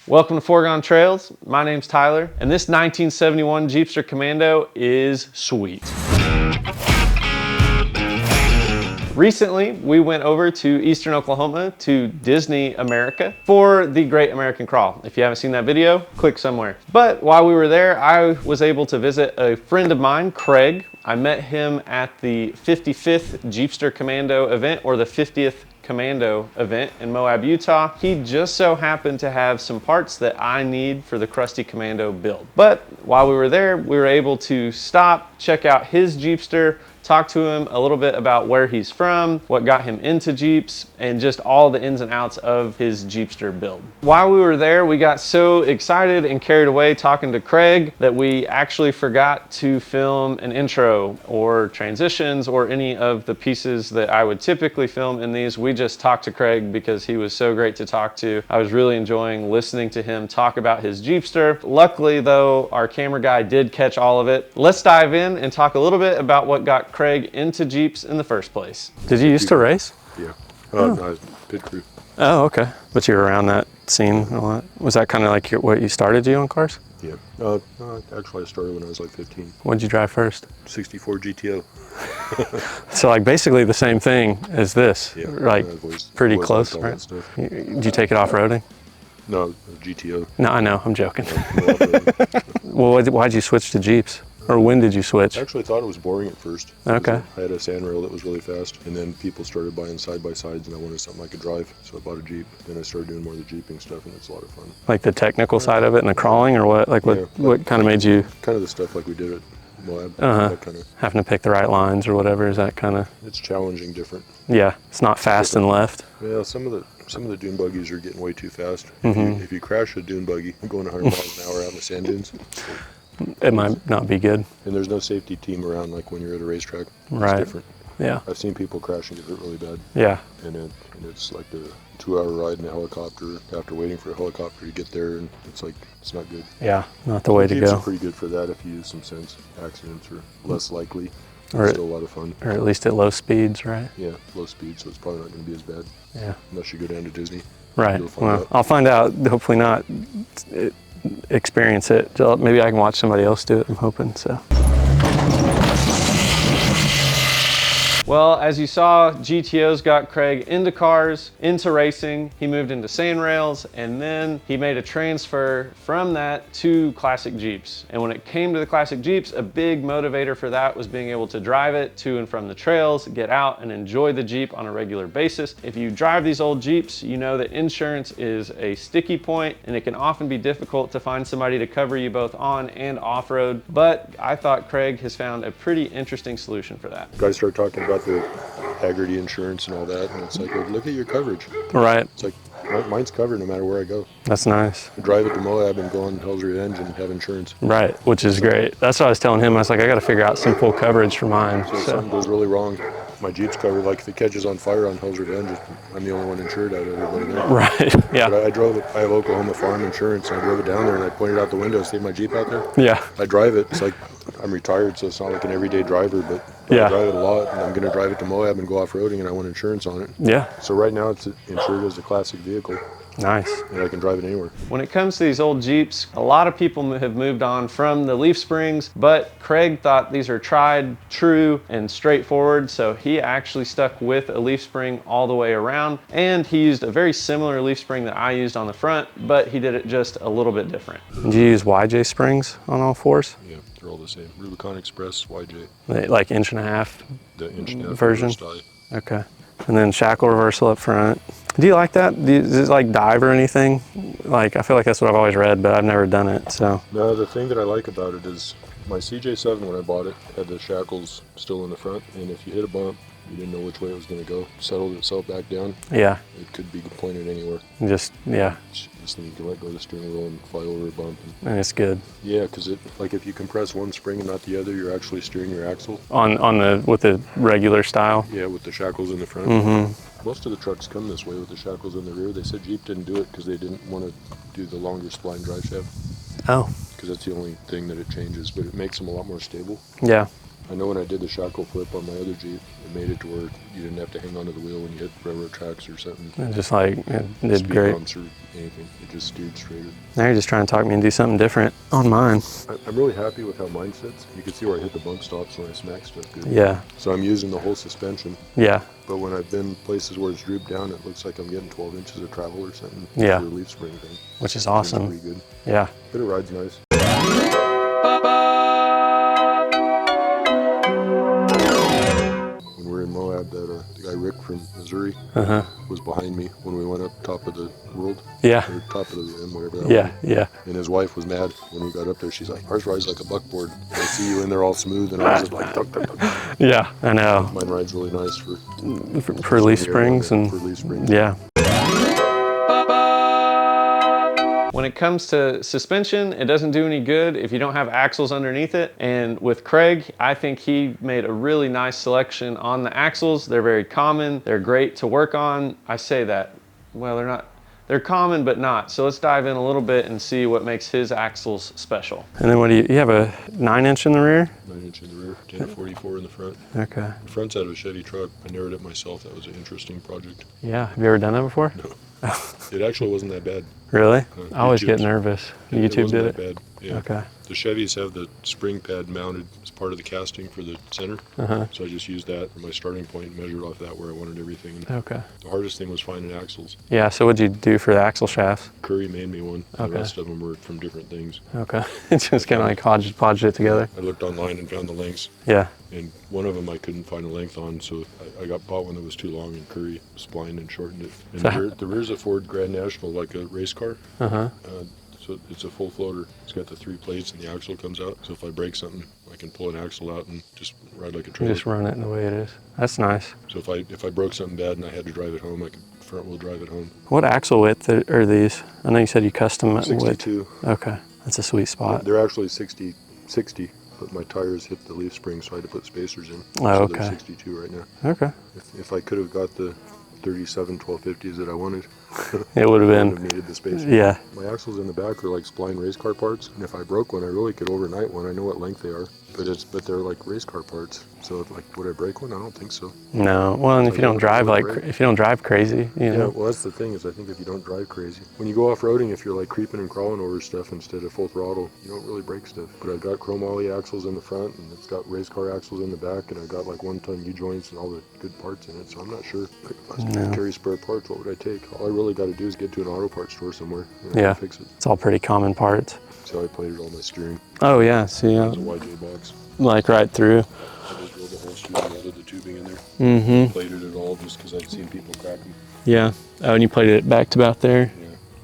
Welcome to Foregone Trails. My name's Tyler, and this 1971 Jeepster Commando is sweet. Recently, we went over to Eastern Oklahoma to Disney America for the Great American Crawl. If you haven't seen that video, click somewhere. But while we were there, I was able to visit a friend of mine, Craig. I met him at the 55th Jeepster Commando event, or the 50th Commando event in Moab, Utah. He just so happened to have some parts that I need for the Crusty Commando build. But while we were there, we were able to stop, check out his Jeepster, talk to him a little bit about where he's from, what got him into Jeeps, and just all the ins and outs of his Jeepster build. While we were there, we got so excited and carried away talking to Craig that we actually forgot to film an intro or transitions or any of the pieces that I would typically film in these. We just talked to Craig because he was so great to talk to. I was really enjoying listening to him talk about his Jeepster. Luckily though, our camera guy did catch all of it. Let's dive in and talk a little bit about what got Craig into Jeeps in the first place. Did you used to race? Yeah. No, I was pit crew. Oh, okay. But you were around that scene a lot. Was that kind of like what you started you on cars? Yeah. Actually, I started when I was like 15. What did you drive first? 64 GTO. So like basically the same thing as this, Yeah. like pretty close, right? Did you take it off-roading? No, GTO. No, I know, I'm joking. No, Well, why'd you switch to Jeeps? Or when did you switch? I actually thought it was boring at first. Okay. I had a sand rail that was really fast, and then people started buying side-by-sides, and I wanted something I could drive, so I bought a Jeep. Then I started doing more of the Jeeping stuff, and it's a lot of fun. Like the technical side of it and the crawling, or what? Like what kind of made you? Kind of the stuff like we did at Moab. Having to pick the right lines or whatever, is that kind of? It's challenging, different. Yeah, it's not fast and left. Yeah, some of the dune buggies are getting way too fast. Mm-hmm. If you crash a dune buggy, going 100 miles an hour out in the sand dunes, it might not be good. And there's no safety team around like when you're at a racetrack. Right. It's different. Yeah. I've seen people crash and get hurt really bad. Yeah. And it's like a 2-hour ride in a helicopter after waiting for a helicopter to get there, and it's not good. Yeah, not the way to Jeeps go. are pretty good for that if you use some sense. Accidents are less likely. Or It's still a lot of fun. Or at least at low speeds, right? Yeah, low speed, so it's probably not going to be as bad. Yeah. Unless you go down to Disney. Right. Well, I'll find out. Hopefully not experience it. Maybe I can watch somebody else do it, I'm hoping, so. Well, as you saw, GTO's got Craig into cars, into racing. He moved into sand rails, and then he made a transfer from that to classic Jeeps. And when it came to the classic Jeeps, a big motivator for that was being able to drive it to and from the trails, get out and enjoy the Jeep on a regular basis. If you drive these old Jeeps, you know that insurance is a sticky point, and it can often be difficult to find somebody to cover you both on and off-road. But I thought Craig has found a pretty interesting solution for that. Guys start talking about the Haggerty insurance and all that, and it's like, well, look at your coverage. Right. It's like, mine's covered no matter where I go. That's nice. I drive it to Moab and go on Hell's Revenge and have insurance. Right, which is great. That's what I was telling him. I was like, I got to figure out some full coverage for mine. So if something goes really wrong, my Jeep's covered. Like if it catches on fire on Hell's Revenge, I'm the only one insured out of everybody there. Right, yeah. But I drove it. I have Oklahoma Farm Insurance, and I drove it down there, and I pointed out the window, see my Jeep out there? Yeah. I drive it. It's like I'm retired, so it's not like an everyday driver, but yeah. I drive it a lot, and I'm going to drive it to Moab and go off-roading, and I want insurance on it. Yeah. So right now it's insured as a classic vehicle. Nice. And I can drive it anywhere. When it comes to these old Jeeps, a lot of people have moved on from the leaf springs, but Craig thought these are tried, true, and straightforward, so he actually stuck with a leaf spring all the way around, and he used a very similar leaf spring that I used on the front, but he did it just a little bit different. Do you use YJ springs on all fours? Yeah, they're all the same. Rubicon Express, YJ. Like 1.5 the inch and a half version? Style. Okay. And then shackle reversal up front. Do you like that? Does it like dive or anything? Like, I feel like that's what I've always read, but I've never done it, so. No, the thing that I like about it is my CJ7, when I bought it, had the shackles still in the front, and if you hit a bump, you didn't know which way it was going to go. Settled itself back down. Yeah. It could be pointed anywhere. Yeah. Just then you can let go of the steering wheel and fly over a bump. And it's good. Yeah, because like if you compress one spring and not the other, you're actually steering your axle. With the regular style? Yeah, with the shackles in the front. Mm-hmm. Most of the trucks come this way with the shackles in the rear. They said Jeep didn't do it because they didn't want to do the longer spline drive shaft. Oh. Because that's the only thing that it changes, but it makes them a lot more stable. Yeah. I know when I did the shackle flip on my other Jeep, made it to where you didn't have to hang onto the wheel when you hit railroad tracks or something. And just like, it did Speed great. bumps or anything. It just steered straighter. Now you're just trying to talk me and do something different on mine. I'm really happy with how mine sits. You can see where I hit the bump stops when I smack stuff good. Yeah. So I'm using the whole suspension. Yeah. But when I've been places where it's drooped down, it looks like I'm getting 12 inches of travel or something. Yeah. For the leaf spring thing. Which is awesome. Pretty good. Yeah. But it rides nice. When we were in Moab, the guy Rick from Missouri was behind me when we went up top of the world. Yeah. Or top of the rim, whatever that Yeah. was. Yeah. And his wife was mad when we got up there. She's like, ours rides like a buckboard. I see you in there all smooth, and I was just like, duck, duck, duck. Yeah, I know. Mine rides really nice For leaf springs and for leaf springs. yeah. When it comes to suspension, it doesn't do any good if you don't have axles underneath it. And with Craig, I think he made a really nice selection on the axles. They're very common. They're great to work on. I say that, well, they're common, but not. So let's dive in a little bit and see what makes his axles special. And then what do you have a 9-inch in the rear? 9-inch in the rear, 1044 in the front. Okay. The front's out of a Chevy truck. I narrowed it myself. That was an interesting project. Yeah, have you ever done that before? No. It actually wasn't that bad. Really? I always get nervous. YouTube did it? Bad. Yeah. Okay. The Chevys have the spring pad mounted as part of the casting for the center. So I just used that for my starting point and measured off that where I wanted everything. Okay. The hardest thing was finding axles. Yeah, so what'd you do for the axle shafts? Curry made me one. Okay. The rest of them were from different things. Okay. It's just kind of like podged it together. I looked online and found the lengths. Yeah. And one of them I couldn't find a length on, so I bought one that was too long, and Curry splined and shortened it. And the rear's a Ford Grand National, like a race car. So it's a full floater. It's got the 3 plates and the axle comes out. So if I break something, I can pull an axle out and just ride like a trailer. Just run it the way it is. That's nice. So if I broke something bad and I had to drive it home, I could front wheel drive it home. What axle width are these? I know you said you custom it 62. Width. Okay, that's a sweet spot. They're actually 60, but my tires hit the leaf spring, so I had to put spacers in. Oh, so okay. They're 62 right now. Okay. If I could have got the 37 1250s that I wanted, it would have I been. would have needed the spacers. Yeah. My axles in the back are like spline race car parts, and if I broke one, I really could overnight one. I know what length they are, but they're like race car parts. So like, would I break one? I don't think so. No. Well, and if you don't drive crazy, you know. Yeah. Well, that's the thing is, I think if you don't drive crazy, when you go off roading, if you're like creeping and crawling over stuff instead of full throttle, you don't really break stuff. But I've got chrome ollie axles in the front, and it's got race car axles in the back, and I've got like 1-ton U-joints and all the good parts in it. So I'm not sure. If I was to carry spare parts, what would I take? All I really got to do is get to an auto parts store somewhere and fix it. It's all pretty common parts. So I plated all my steering. Oh yeah, see, It's a YJ box. like right through. I just drilled the hole through and welded the tubing in there. Plated it all just because I'd seen people crack them. Yeah. Oh, and you plated it back to about there.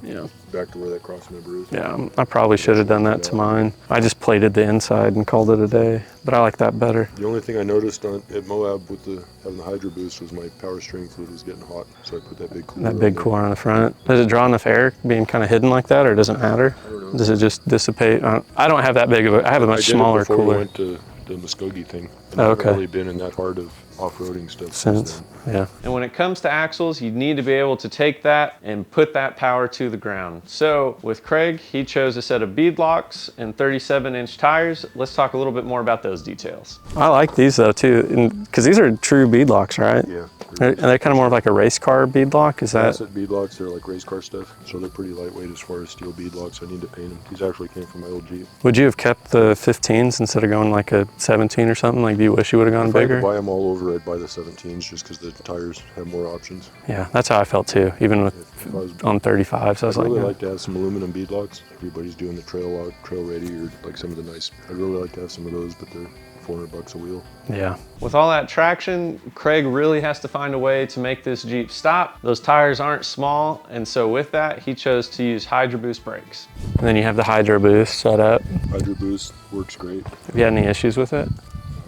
Yeah. Back to where that cross member is. Yeah, I probably should have done that to mine. I just plated the inside and called it a day, but I like that better. The only thing I noticed at Moab with having the Hydro Boost was my power steering fluid was getting hot, so I put that big cooler. That big cooler on the front. Does it draw enough air being kind of hidden like that, or does it matter? I don't know. Does it just dissipate? I don't have that big of I have a much smaller before cooler. We went to the Muskogee thing. And Oh, I okay. haven't really been in that hard of off-roading stuff Since, then. yeah. And when it comes to axles, you need to be able to take that and put that power to the ground. So with Craig, he chose a set of beadlocks and 37-inch tires. Let's talk a little bit more about those details. I like these though too, because these are true beadlocks, right? Yeah. Are they kind of more of like a race car beadlock? Is that? Asset beadlocks, they're like race car stuff, so they're pretty lightweight as far as steel beadlocks. I need to paint them. These actually came from my old Jeep. Would you have kept the 15s instead of going like a 17 or something? Like, do you wish you would have gone If I bigger? could buy them all over, I'd buy the 17s just because the tires have more options. Yeah, that's how I felt too, even with If I was, on 35. So I was I'd like, really no. like to have some aluminum beadlocks. Everybody's doing the trail ready or like some of the nice. I'd really like to have some of those, but they're $400 a wheel. Yeah. With all that traction, Craig really has to find a way to make this Jeep stop. Those tires aren't small, and so with that, he chose to use Hydro Boost brakes. And then you have the Hydro Boost set up. Hydro Boost works great. Have you had any issues with it?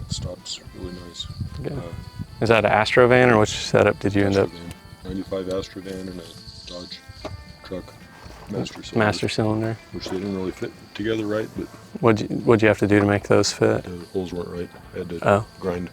It stops really nice. Good. Is that an Astrovan, or which setup did you end up? 95 Astrovan and a Dodge truck. Master cylinder. Which they didn't really fit together right, but What'd you have to do to make those fit? the holes weren't right. I had to grind.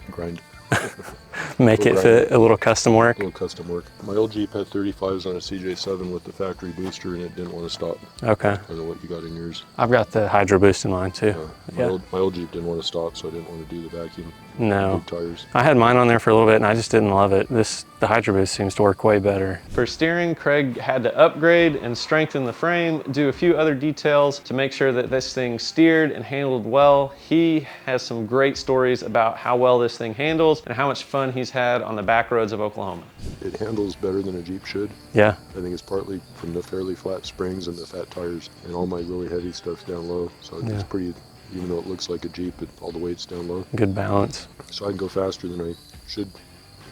Make it fit, a little custom work? A little custom work. My old Jeep had 35s on a CJ7 with the factory booster and it didn't want to stop. Okay. I don't know what you got in yours. I've got the Hydro Boost in mine too. My old Jeep didn't want to stop, so I didn't want to do the vacuum. No. Big tires. I had mine on there for a little bit and I just didn't love it. The Hydro Boost seems to work way better. For steering, Craig had to upgrade and strengthen the frame, do a few other details to make sure that this thing steered and handled well. He has some great stories about how well this thing handles and how much fun he's had on the back roads of Oklahoma. It handles better than a Jeep should. Yeah. I think it's partly from the fairly flat springs and the fat tires, and all my really heavy stuff's down low. So it's pretty, even though it looks like a Jeep, all the weight's down low. Good balance. So I can go faster than I should.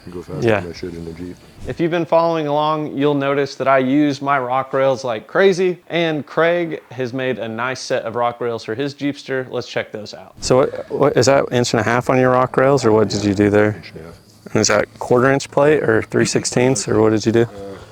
Go faster than I should in a Jeep. If you've been following along, you'll notice that I use my rock rails like crazy, and Craig has made a nice set of rock rails for his Jeepster. Let's check those out. So what is that, 1.5" on your rock rails, or what did you do there? 1.5. And is that 1/4" plate or 3/16, or what did you do?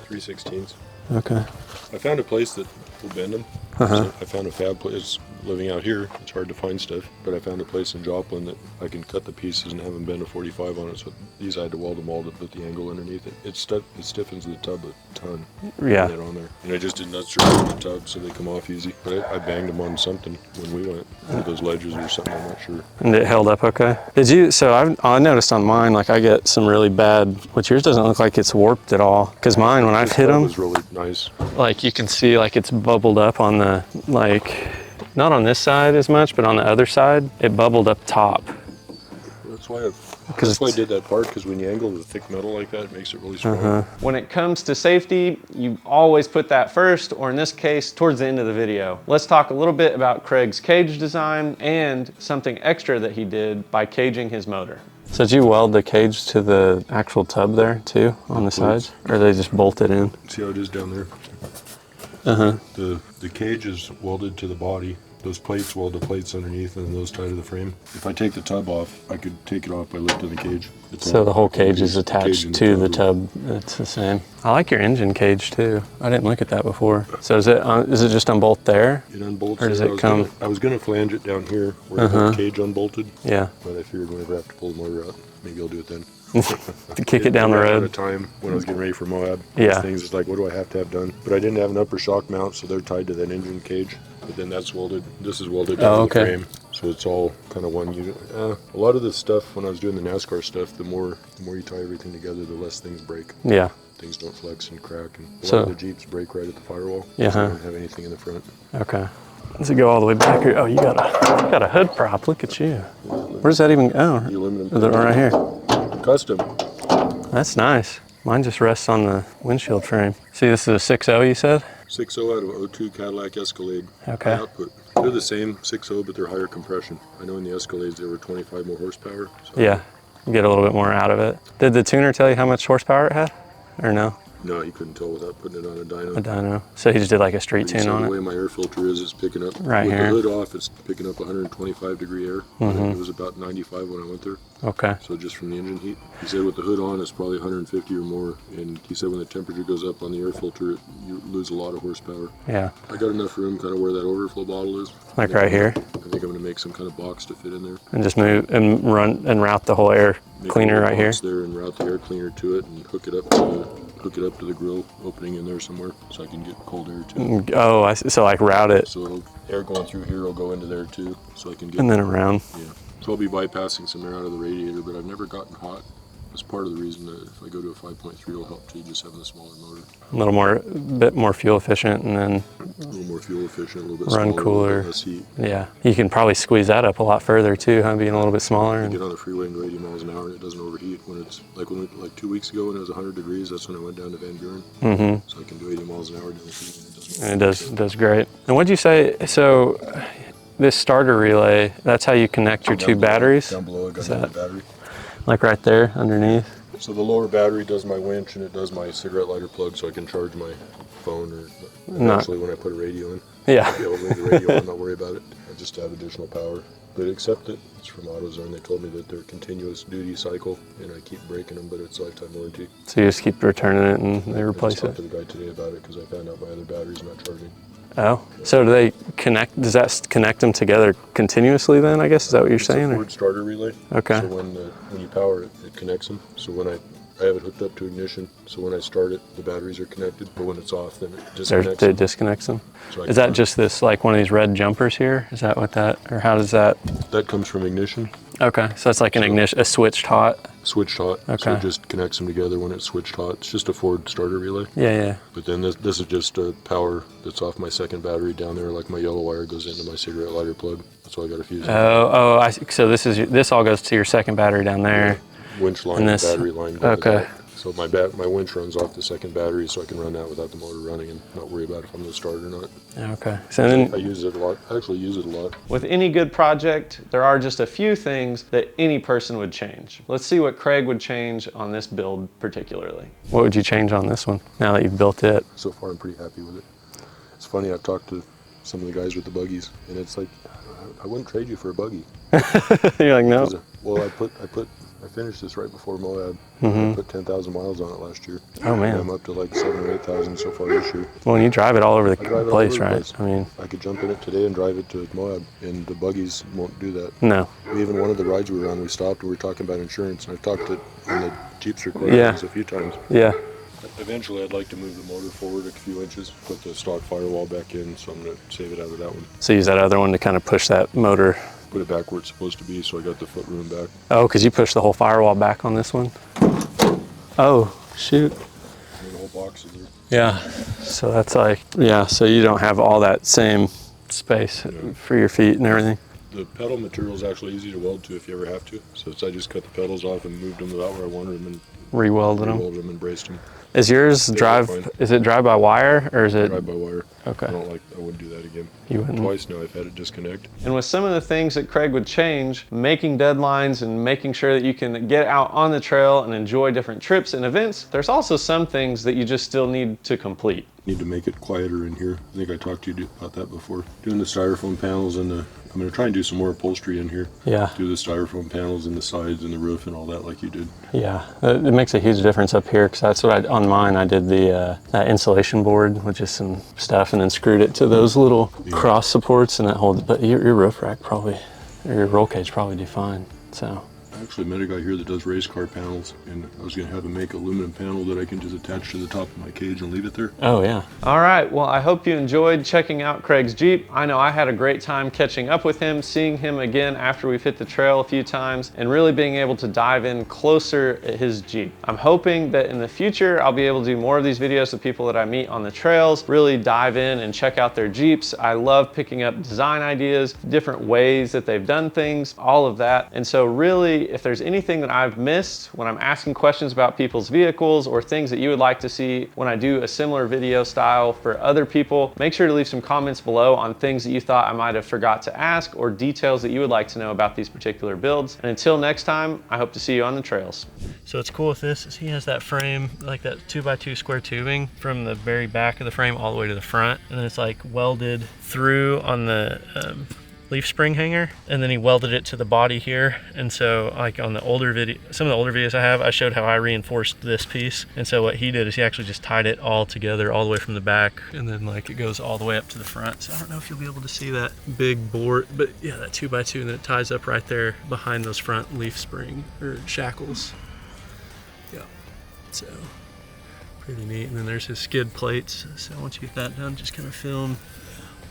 3/16. Okay. I found a place that will bend them. So I found a fab place. Living out here, it's hard to find stuff, but I found a place in Joplin that I can cut the pieces and have them bend a 45 on it. So these I had to weld them all to put the angle underneath it. It stiffens the tub a ton. Yeah. On there. And I just did nuts around the tub so they come off easy. But I banged them on something when we went. One of those ledges or something, I'm not sure. And it held up okay? Did you, so I noticed on mine, like I get some really bad, which yours doesn't look like it's warped at all. Cause mine, when I've hit them, was really nice. Like you can see like it's bubbled up on the, like, not on this side as much, but on the other side, it bubbled up top. That's why I did that part, because when you angle the thick metal like that, it makes it really strong. When it comes to safety, you always put that first, or in this case, towards the end of the video. Let's talk a little bit about Craig's cage design and something extra that he did by caging his motor. So did you weld the cage to the actual tub there too, on the sides? Or they just bolted in? See how it is down there? The cage is welded to the body. Those plates weld the plates underneath and those tie to the frame. If I take the tub off, I could take it off by lifting the cage. So the whole cage is attached to the tub. It's the same. I like your engine cage too. I didn't look at that before. So is it just unbolt there? It unbolts. Or does it come? I was gonna flange it down here where the cage unbolted. Yeah. But I figured whenever I have to pull the motor out, maybe I'll do it then. To kick it down the road. At a time when I was getting ready for Moab. Yeah. Things is like, what do I have to have done? But I didn't have an upper shock mount, so they're tied to that engine cage. But then that's welded. This is welded down to the frame, so it's all kind of one unit. A lot of this stuff, when I was doing the NASCAR stuff, the more you tie everything together, the less things break. Yeah. Things don't flex and crack, and a lot of the Jeeps break right at the firewall. Yeah. So they don't have anything in the front. Okay. Does it go all the way back here? Oh, you got a hood prop. Look at you. Where does that even go? The aluminum. Right here. Custom. That's nice. Mine just rests on the windshield frame. See, this is a 6.0 you said? 6.0 out of 02 Cadillac Escalade. Okay. Output. They're the same 6.0, but they're higher compression. I know in the Escalades they were 25 more horsepower. So yeah, you get a little bit more out of it. Did the tuner tell you how much horsepower it had, or no? No, he couldn't tell without putting it on a dyno. A dyno. So he just did like a street tune on it? The way my air filter is, it's picking up, right here. With the hood off, it's picking up 125 degree air. It was about 95 when I went there. Okay. So just from the engine heat. He said with the hood on, it's probably 150 or more. And he said when the temperature goes up on the air filter, you lose a lot of horsepower. Yeah. I got enough room kind of where that overflow bottle is. Like right here? I think I'm going to make some kind of box to fit in there. And just move and run and route the whole air cleaner right here? There and route the air cleaner to it and hook it up to the grill opening in there somewhere, so I can get cold air too. Oh, I see. So like route it. So air going through here will go into there too, so I can get. And then around. Yeah. So I'll be bypassing some air out of the radiator, but I've never gotten hot. That's part of the reason that if I go to a 5.3, it'll help too, just having a smaller motor. A bit more fuel efficient, and then a little more fuel efficient, a little bit run smaller, cooler, a little bit less heat. Yeah, you can probably squeeze that up a lot further too, huh? Being a little bit smaller. And get on the freeway and go 80 miles an hour, and it doesn't overheat. When it's like 2 weeks ago when it was 100 degrees, that's when I went down to Van Buren. So I can do 80 miles an hour down the freeway. And it does great. And what'd you say? So this starter relay, that's how you connect your two batteries. Down below, I got another battery. Like right there underneath. So the lower battery does my winch and it does my cigarette lighter plug, so I can charge my phone or eventually when I put a radio in. Yeah. I'll be able to leave the radio on, not worry about it. I just have additional power. But except that it's from AutoZone. They told me that they're continuous duty cycle and I keep breaking them, but it's lifetime warranty. So you just keep returning it and they replace it? I talked to the guy today about it because I found out my other battery's not charging. Oh, so do they connect, does that connect them together continuously then, I guess? Is that what you're saying? It's a Ford starter relay. Okay. So when you power it, it connects them. So when I have it hooked up to ignition, so when I start it, the batteries are connected, but when it's off, then it disconnects them. It disconnects them. So is that just this, like one of these red jumpers here? Is that what that, or how does that? That comes from ignition. Okay, so it's like an ignition, a switched hot. Switched hot. Okay. So it just connects them together when it's switched hot. It's just a Ford starter relay. Yeah. But then this is just a power that's off my second battery down there. Like my yellow wire goes into my cigarette lighter plug. That's why I got a fuse. Oh, I see. So this all goes to your second battery down there. Yeah. Winch line and battery line. Okay. So my winch runs off the second battery, so I can run that without the motor running and not worry about if I'm going to start or not. Okay. So then I use it a lot. I actually use it a lot. With any good project, there are just a few things that any person would change. Let's see what Craig would change on this build particularly. What would you change on this one now that you've built it? So far, I'm pretty happy with it. It's funny, I've talked to some of the guys with the buggies, and it's like, I wouldn't trade you for a buggy. You're like, no. Well, I finished this right before Moab. I put 10,000 miles on it last year. Oh man. And I'm up to like 7,000 or 8,000 so far this year. Well, and you drive it all over the place, right? I mean, I could jump in it today and drive it to Moab, and the buggies won't do that. No. Even one of the rides we were on, we stopped and we were talking about insurance, and I've talked it on the Jeepster Commando a few times. Yeah. Eventually, I'd like to move the motor forward a few inches, put the stock firewall back in, so I'm going to save it out of that one. So use that other one to kind of push that motor. Put it back where it's supposed to be, so I got the foot room back. Oh, because you pushed the whole firewall back on this one? Oh, shoot. And the whole box is there. Yeah, so that's like, yeah, so you don't have all that same space for your feet and everything. The pedal material is actually easy to weld to if you ever have to. So I just cut the pedals off and moved them about where I wanted them and re-welded them and braced them. Is yours is it drive by wire or is it? Drive by wire. Okay. I wouldn't do that again. You wouldn't? Twice now I've had it disconnect. And with some of the things that Craig would change, making deadlines and making sure that you can get out on the trail and enjoy different trips and events, there's also some things that you just still need to complete. Need to make it quieter in here. I think I talked to you about that before. Doing the styrofoam panels and I'm going to try and do some more upholstery in here. Yeah. Do the styrofoam panels in the sides and the roof and all that like you did. Yeah, it makes a huge difference up here because that's what on mine, I did the that insulation board with just some stuff and then screwed it to those little cross supports and that holds, but your roof rack probably, or your roll cage probably do fine, so. I actually met a guy here that does race car panels, and I was going to have him make an aluminum panel that I can just attach to the top of my cage and leave it there. Oh yeah. All right, well I hope you enjoyed checking out Craig's Jeep. I know I had a great time catching up with him, seeing him again after we've hit the trail a few times, and really being able to dive in closer at his Jeep. I'm hoping that in the future I'll be able to do more of these videos with people that I meet on the trails, really dive in and check out their Jeeps. I love picking up design ideas, different ways that they've done things, all of that. And so really, if there's anything that I've missed when I'm asking questions about people's vehicles or things that you would like to see when I do a similar video style for other people, make sure to leave some comments below on things that you thought I might have forgot to ask or details that you would like to know about these particular builds. And until next time, I hope to see you on the trails. So what's cool with this is he has that frame, like that 2x2 square tubing from the very back of the frame all the way to the front. And then it's like welded through on the leaf spring hanger, and then he welded it to the body here. And so like on the older video, some of the older videos I have, I showed how I reinforced this piece. And so what he did is he actually just tied it all together all the way from the back, and then like it goes all the way up to the front. So I don't know if you'll be able to see that big board, but yeah, that 2x2, and then it ties up right there behind those front leaf spring or shackles. Yeah, so pretty neat. And then there's his skid plates. So once you get that done, just kind of film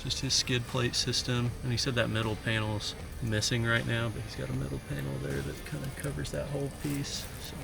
just his skid plate system. And he said that middle panel's missing right now, but he's got a middle panel there that kind of covers that whole piece. So